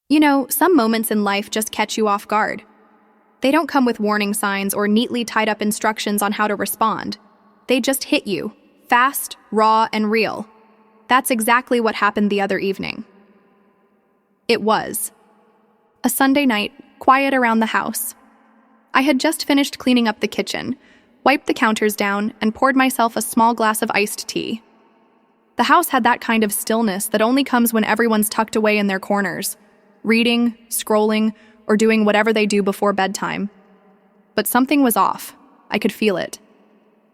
You know, some moments in life just catch you off guard. They don't come with warning signs or neatly tied up instructions on how to respond. They just hit you, fast, raw, and real. That's exactly what happened the other evening. It was a Sunday night, quiet around the house. I had just finished cleaning up the kitchen, wiped the counters down, and poured myself a small glass of iced tea. The house had that kind of stillness that only comes when everyone's tucked away in their corners, reading, scrolling, or doing whatever they do before bedtime. But something was off. I could feel it.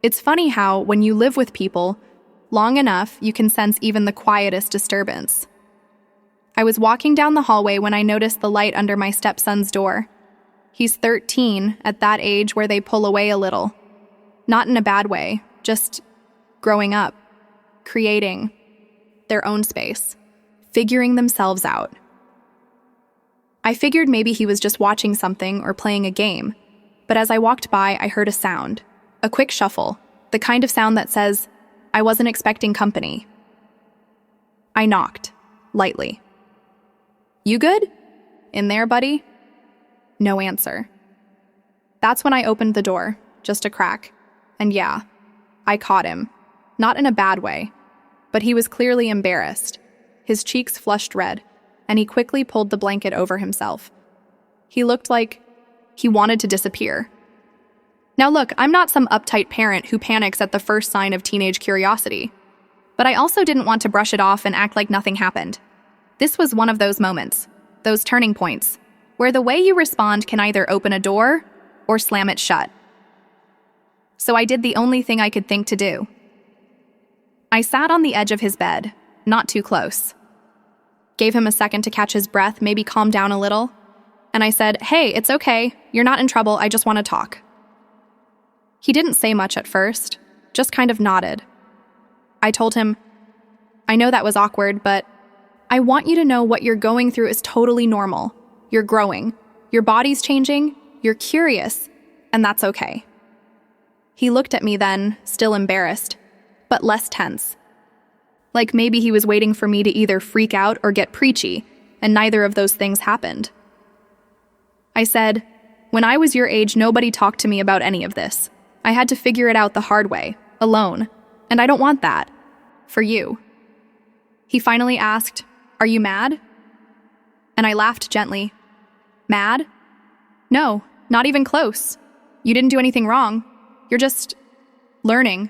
It's funny how, when you live with people, long enough, you can sense even the quietest disturbance. I was walking down the hallway when I noticed the light under my stepson's door. He's 13, at that age where they pull away a little. Not in a bad way, just growing up, creating their own space, figuring themselves out. I figured maybe he was just watching something or playing a game, but as I walked by, I heard a sound, a quick shuffle, the kind of sound that says, I wasn't expecting company. I knocked, lightly. You good? In there, buddy? No answer. That's when I opened the door, just a crack. And yeah, I caught him. Not in a bad way, but he was clearly embarrassed. His cheeks flushed red, and he quickly pulled the blanket over himself. He looked like he wanted to disappear. Now look, I'm not some uptight parent who panics at the first sign of teenage curiosity, but I also didn't want to brush it off and act like nothing happened. This was one of those moments, those turning points, where the way you respond can either open a door or slam it shut. So I did the only thing I could think to do. I sat on the edge of his bed, not too close. Gave him a second to catch his breath, maybe calm down a little, and I said, "Hey, it's okay. You're not in trouble. I just want to talk." He didn't say much at first, just kind of nodded. I told him, "I know that was awkward, but I want you to know what you're going through is totally normal. You're growing. Your body's changing. You're curious, and that's okay." He looked at me then, still embarrassed, but less tense. Like maybe he was waiting for me to either freak out or get preachy, and neither of those things happened. I said, "When I was your age, nobody talked to me about any of this. I had to figure it out the hard way, alone, and I don't want that. For you." He finally asked, "Are you mad?" And I laughed gently. "Mad? No, not even close. You didn't do anything wrong. You're just learning."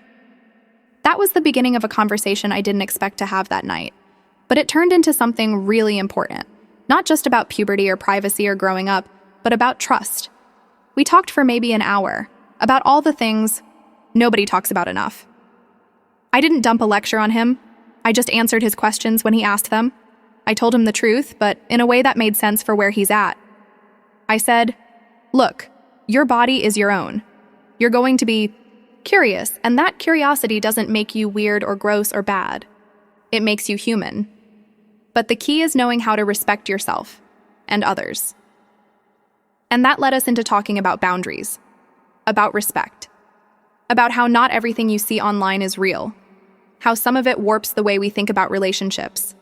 That was the beginning of a conversation I didn't expect to have that night, but it turned into something really important, not just about puberty or privacy or growing up, but about trust. We talked for maybe an hour, about all the things nobody talks about enough. I didn't dump a lecture on him. I just answered his questions when he asked them. I told him the truth, but in a way that made sense for where he's at. I said, "Look, your body is your own. You're going to be curious, and that curiosity doesn't make you weird or gross or bad. It makes you human. But the key is knowing how to respect yourself and others." And that led us into talking about boundaries, about respect, about how not everything you see online is real, how some of it warps the way we think about relationships,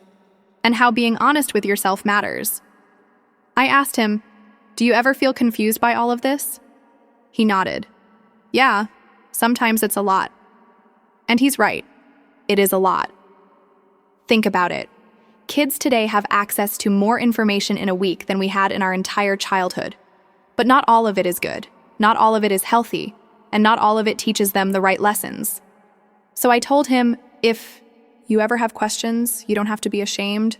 and how being honest with yourself matters. I asked him, "Do you ever feel confused by all of this?" He nodded. "Yeah, sometimes it's a lot." And he's right. It is a lot. Think about it. Kids today have access to more information in a week than we had in our entire childhood. But not all of it is good. Not all of it is healthy. And not all of it teaches them the right lessons. So I told him, if you ever have questions, you don't have to be ashamed.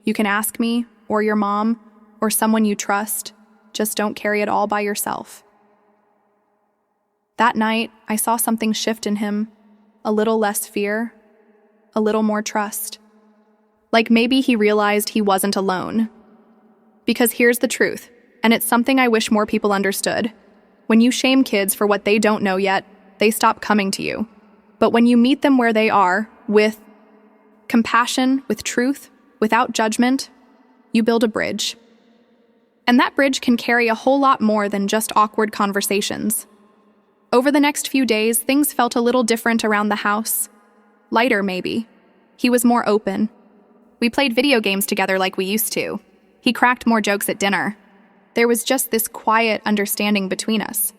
You can ask me, or your mom, or someone you trust. Just don't carry it all by yourself. That night, I saw something shift in him. A little less fear, a little more trust. Like maybe he realized he wasn't alone. Because here's the truth, and it's something I wish more people understood. When you shame kids for what they don't know yet, they stop coming to you. But when you meet them where they are, with compassion, with truth, without judgment, you build a bridge. And that bridge can carry a whole lot more than just awkward conversations. Over the next few days, things felt a little different around the house. Lighter, maybe. He was more open. We played video games together like we used to. He cracked more jokes at dinner. There was just this quiet understanding between us.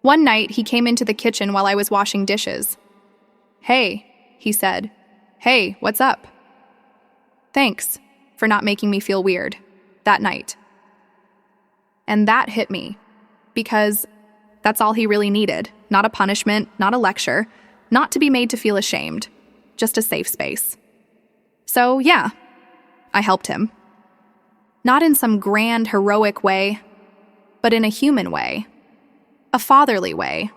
One night, he came into the kitchen while I was washing dishes. "Hey," he said. "Hey, what's up?" Thanks for not making me feel weird that night. And that hit me, because that's all he really needed. Not a punishment, not a lecture, not to be made to feel ashamed, just a safe space. So yeah, I helped him. Not in some grand, heroic way, but in a human way, a fatherly way.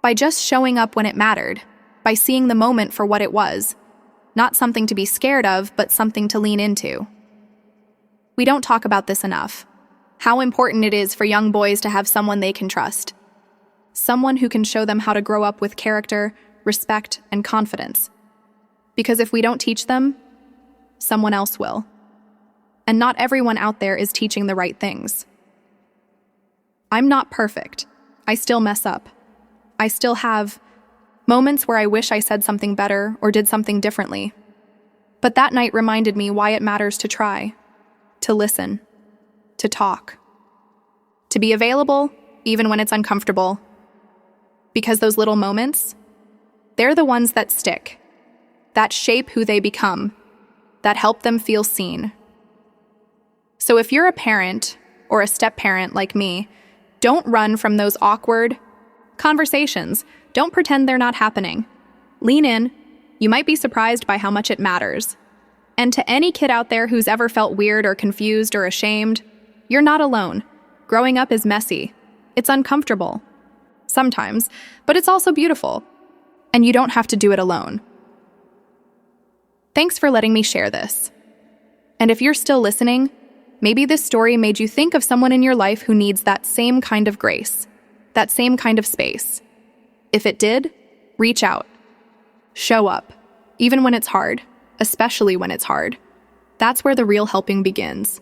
By just showing up when it mattered, by seeing the moment for what it was, not something to be scared of, but something to lean into. We don't talk about this enough. How important it is for young boys to have someone they can trust. Someone who can show them how to grow up with character, respect, and confidence. Because if we don't teach them, someone else will. And not everyone out there is teaching the right things. I'm not perfect. I still mess up. I still have moments where I wish I said something better or did something differently. But that night reminded me why it matters to try, to listen, to talk, to be available even when it's uncomfortable. Because those little moments, they're the ones that stick, that shape who they become, that help them feel seen. So if you're a parent or a step-parent like me, don't run from those awkward conversations. Don't pretend they're not happening. Lean in. You might be surprised by how much it matters. And to any kid out there who's ever felt weird or confused or ashamed, you're not alone. Growing up is messy. It's uncomfortable. Sometimes, but it's also beautiful. And you don't have to do it alone. Thanks for letting me share this. And if you're still listening, maybe this story made you think of someone in your life who needs that same kind of grace, that same kind of space. If it did, reach out. Show up, even when it's hard, especially when it's hard. That's where the real helping begins.